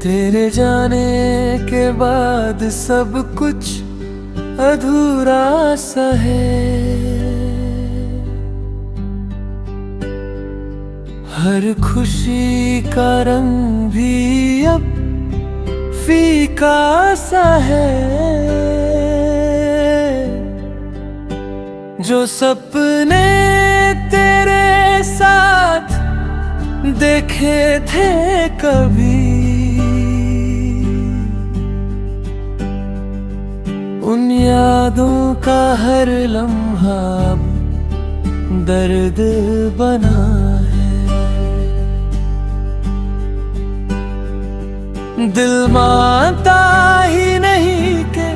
तेरे जाने के बाद सब कुछ अधूरा सा है। हर खुशी का रंग भी अब फीका सा है। जो सपने तेरे साथ देखे थे कभी, उन यादों का हर लम्हा अब दर्द बना है। दिल मानता ही नहीं कि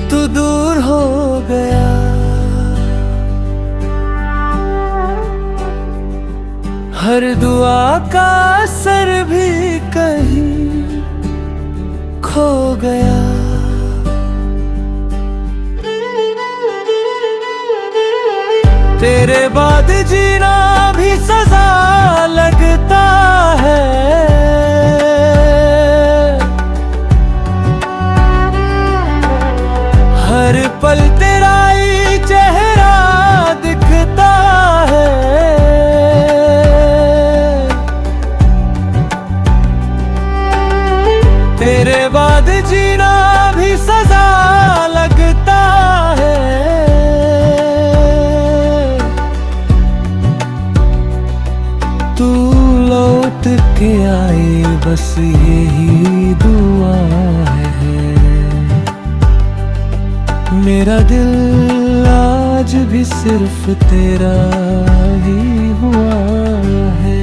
तू दूर हो गया। हर दुआ का असर भी कहीं खो गया। तेरे बाद जीना भी सजा लगता है। हर पल तेरा ही चेहरा दिखता है। तेरे बाद जीना भी सजा लगता है। तू लौट के आए बस यही दुआ है। मेरा दिल आज भी सिर्फ तेरा ही हुआ है।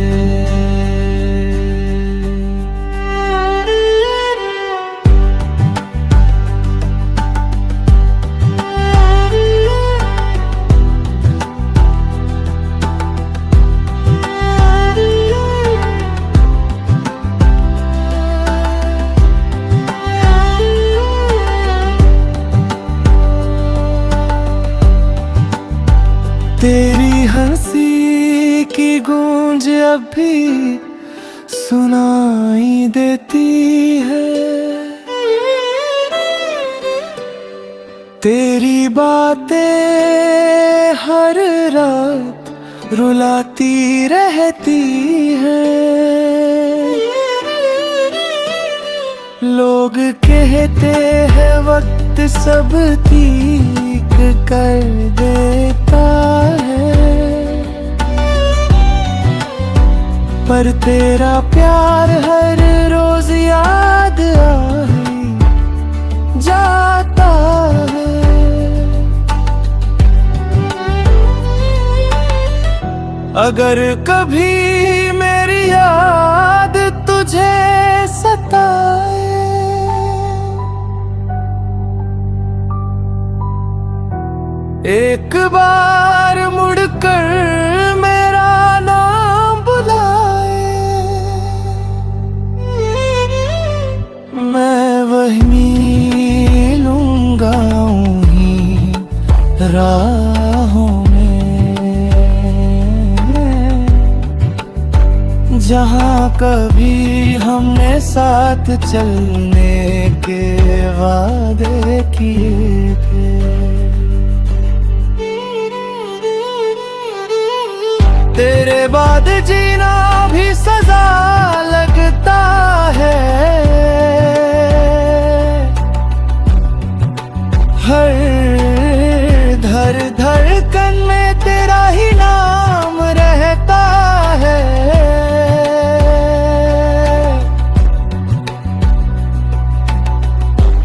तेरी हंसी की गूंज अब भी सुनाई देती है। तेरी बातें हर रात रुलाती रहती हैं। लोग कहते हैं वक्त सब ठीक कर देता है, पर तेरा प्यार हर रोज याद आई जाता है। अगर कभी मेरी याद तुझे सताए, एक बार मुड़कर मेरा नाम बुलाए, मैं वहीं लूंगा उन्हीं राहों में, जहाँ कभी हमने साथ चलने के वादे किए थे। तेरे बाद जीना भी सजा लगता है। हर धड़कन में तेरा ही नाम रहता है।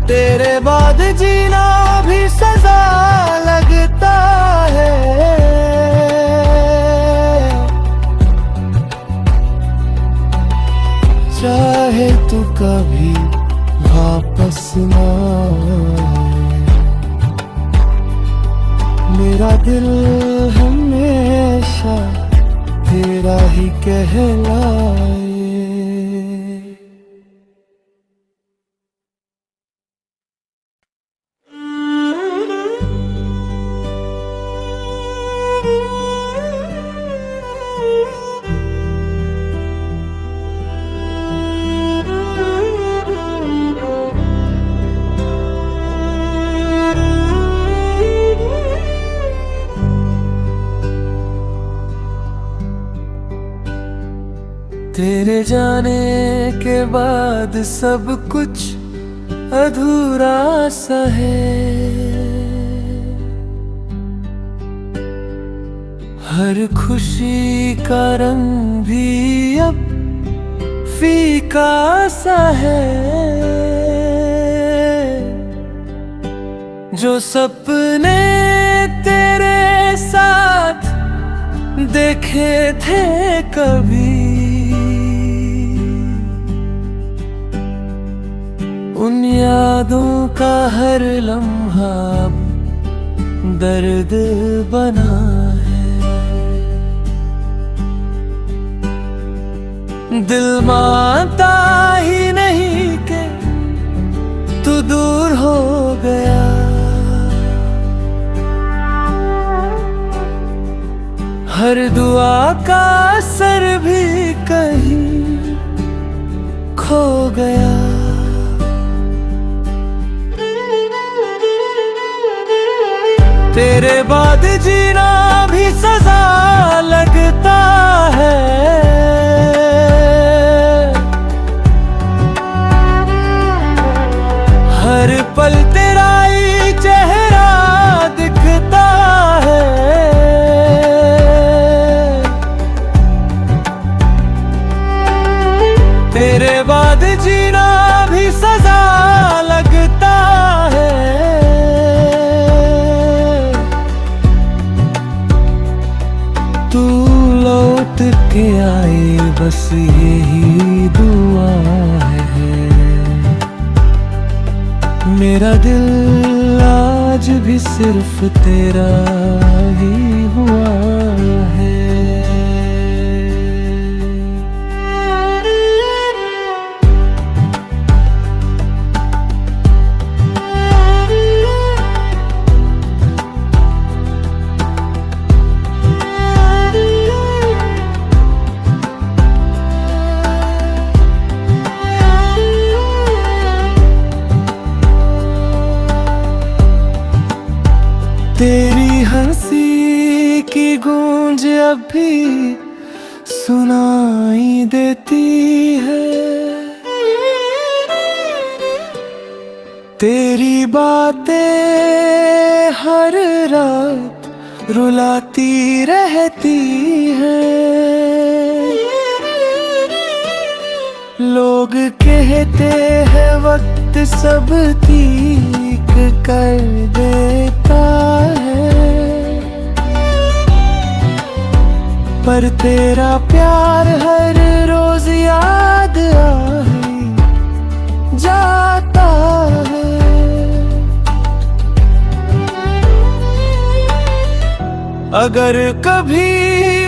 तेरे बाद जीना भी सजा लगता है। चाहे तू कभी वापस ना आए, मेरा दिल हमेशा तेरा ही कहलाए। तेरे जाने के बाद सब कुछ अधूरा सा है। हर खुशी का रंग भी अब फीका सा है। जो सपने तेरे साथ देखे थे कभी, उन यादों का हर लम्हा दर्द बना है। दिल मानता ही नहीं कि तू दूर हो गया। हर दुआ का असर भी कहीं खो गया। तेरे बाद जीना भी सजा लगता है। हर पल तेरा ही चेहरा दिखता है। तेरे बाद जीना भी सजा लगता है। तू लौट के आए बस यही दुआ है। मेरा दिल आज भी सिर्फ तेरा ही हुआ है। तेरी हंसी की गूंज अब भी सुनाई देती है। तेरी बातें हर रात रुलाती रहती हैं। लोग कहते हैं वक्त सब ठीक कर देता है, पर तेरा प्यार हर रोज याद आई जाता है। अगर कभी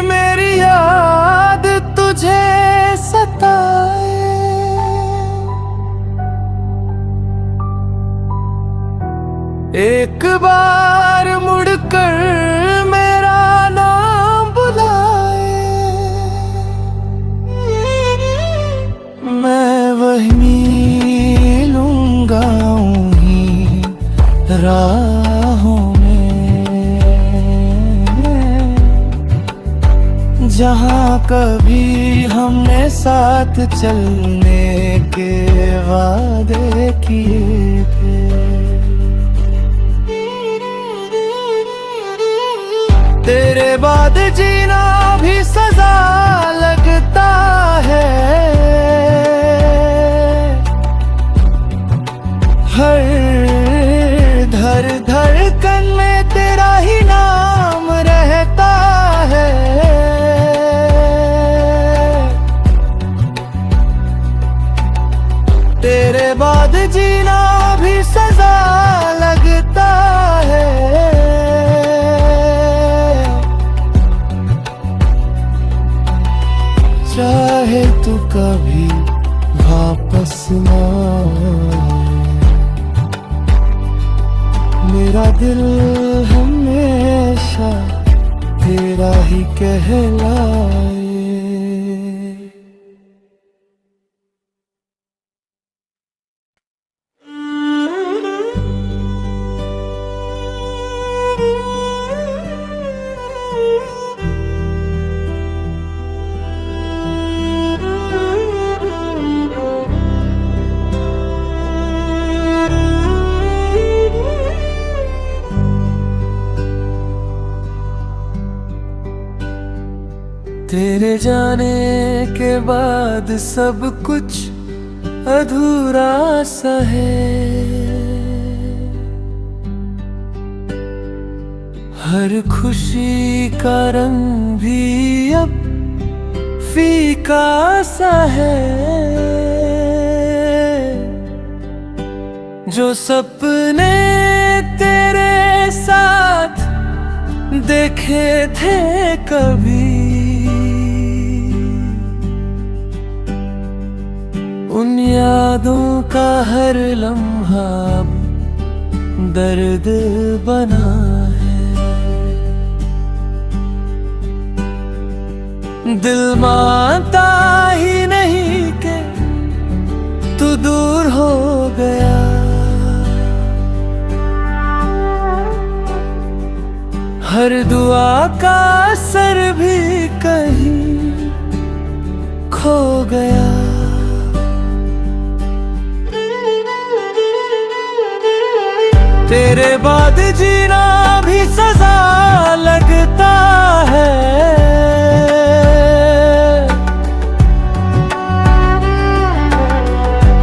मेरी याद तुझे सताए, एक बार मुड़कर मेरा नाम बुलाए, मैं वहीं मिलूंगा उन्हीं राहों में, जहाँ कभी हमने साथ चलने के वादे किए थे। तेरे बाद जीना भी सजा लगता है, हर धड़कन में तेरा ही नाम रहता है। तेरे बाद जीना भी सजा लगता है, चाहे तू कभी वापस ना आए, मेरा दिल हमेशा तेरा ही कहलाए। तेरे जाने के बाद सब कुछ अधूरा सा है। हर खुशी का रंग भी अब फीका सा है। जो सपने तेरे साथ देखे थे कभी, उन यादों का हर लम्हा दर्द बना है। दिल मानता ही नहीं कि तू दूर हो गया। हर दुआ का असर भी कहीं खो गया। तेरे बाद जीना भी सजा लगता है।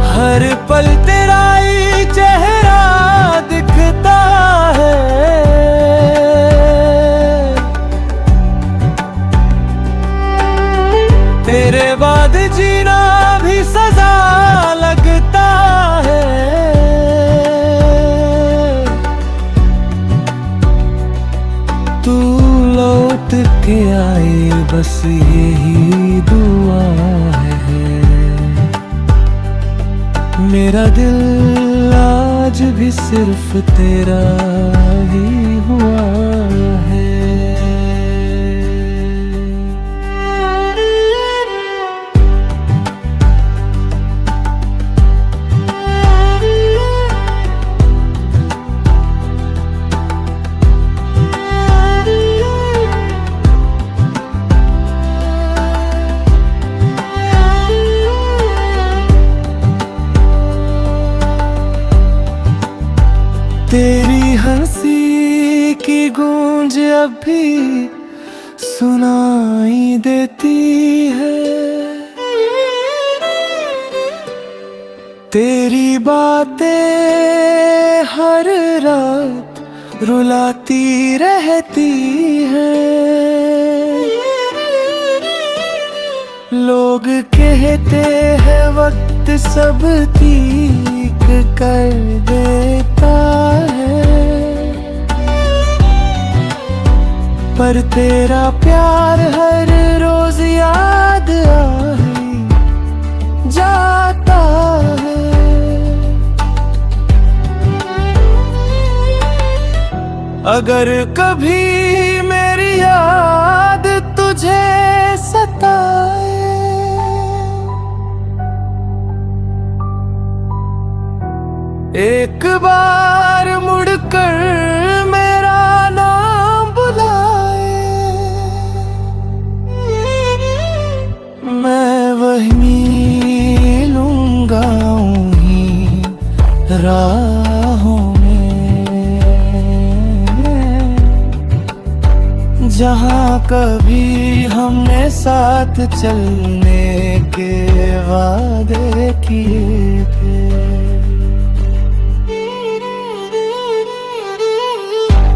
हर पल तेरा ही चेहरा दिखता है। तेरे बाद जीना भी सजा लगता है। तू लौट के आए बस यही दुआ है। मेरा दिल आज भी सिर्फ तेरा ही हुआ है। तेरी हंसी की गूंज अब भी सुनाई देती है। तेरी बातें हर रात रुलाती रहती हैं। लोग कहते हैं वक्त सब ठीक कर देता है, पर तेरा प्यार हर रोज याद आ ही जाता है। अगर कभी मेरी याद तुझे सताए, एक बार मुड़कर मेरा नाम बुलाए, मैं वहीं लूंगा उन्हीं राहों में, जहाँ कभी हमने साथ चलने के वादे किए थे।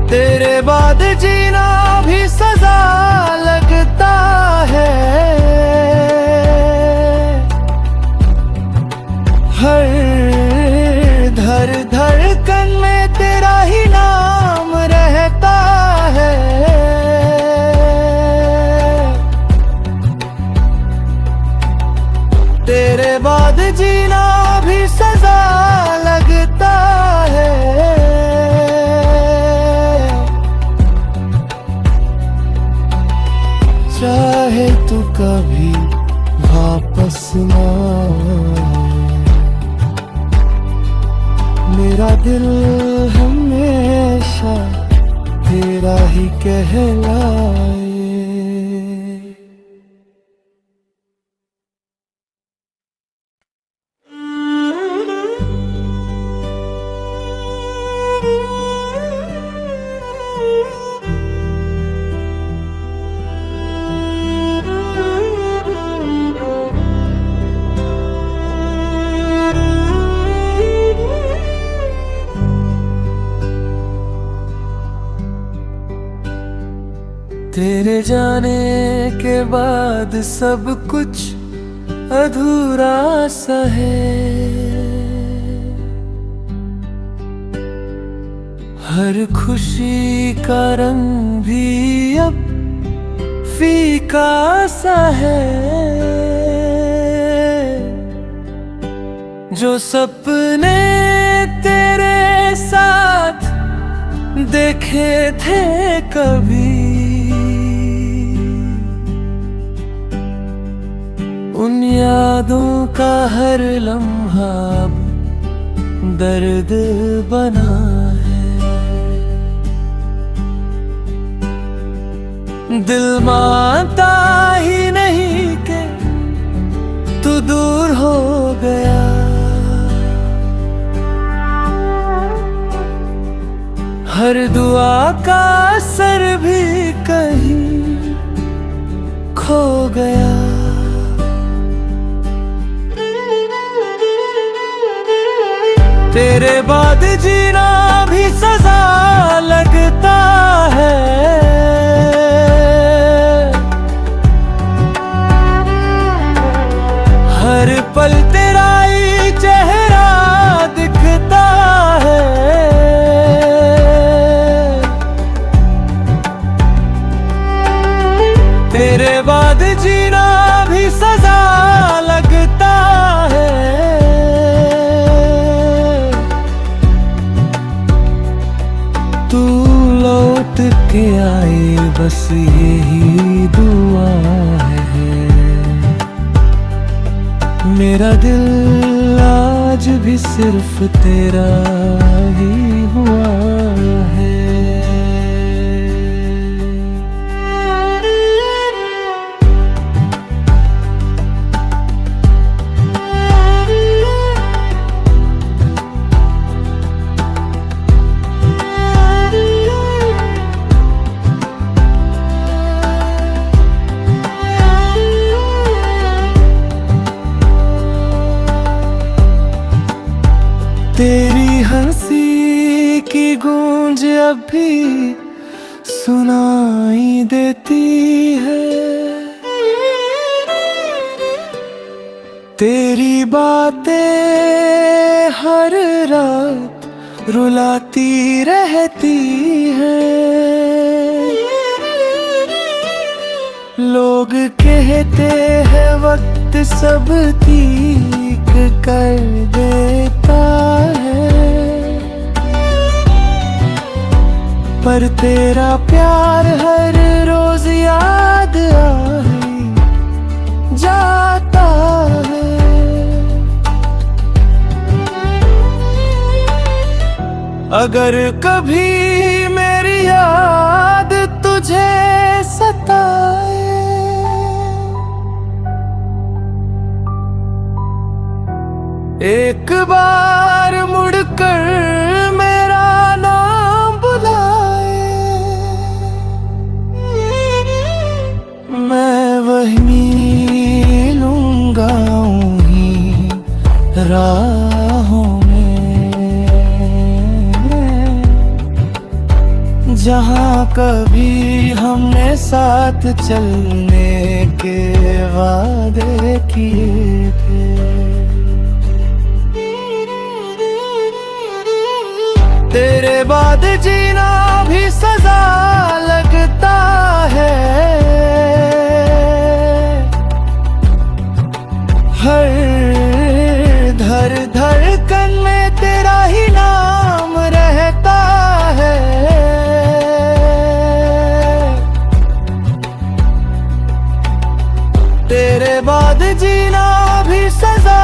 तेरे बाद जीना भी सजा लगता है, हर धड़कन में तेरा ही नाम रहता है। तेरे बाद जीना भी सजा लगता है, चाहे तू कभी वापस ना आए, मेरा दिल हमेशा तेरा ही कहलाए। तेरे जाने के बाद सब कुछ अधूरा सा है। हर खुशी का रंग भी अब फीका सा है। जो सपने तेरे साथ देखे थे कभी, उन यादों का हर लम्हा अब दर्द बना है। दिल मानता ही नहीं कि तू दूर हो गया। हर दुआ का असर भी कहीं खो गया। तेरे बाद जीना भी सजा लगता है। हर पल तेरा ही चेहरा दिखता है। तेरे बाद जीना भी सजा लगता है। तू लौट के आए बस यही दुआ है। मेरा दिल आज भी सिर्फ तेरा ही हुआ है। तेरी हंसी की गूंज अब भी सुनाई देती है। तेरी बातें हर रात रुलाती रहती हैं। लोग कहते हैं वक्त सब ठीक कर देता है, पर तेरा प्यार हर रोज याद आई जाता है। अगर कभी मेरी याद तुझे सताए, एक बार मुड़कर मेरा नाम बुलाए, मैं वहीं लूंगा उन्हीं राहों में, जहाँ कभी हमने साथ चलने के वादे किए थे। तेरे बाद जीना भी सजा लगता है, हर धड़कन में तेरा ही नाम रहता है। तेरे बाद जीना भी सजा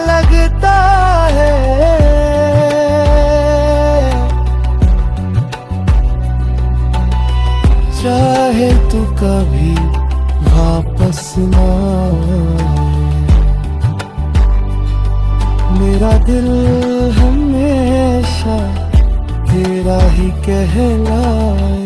लगता है, चाहे तू कभी वापस ना आए, मेरा दिल हमेशा तेरा ही कहलाए।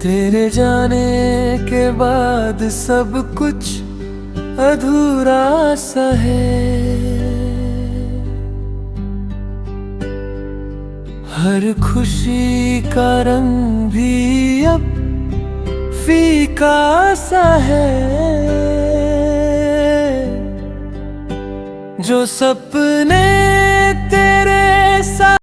तेरे जाने के बाद सब कुछ अधूरा सा है। हर खुशी का रंग भी अब फीका सा है। जो सपने तेरे साथ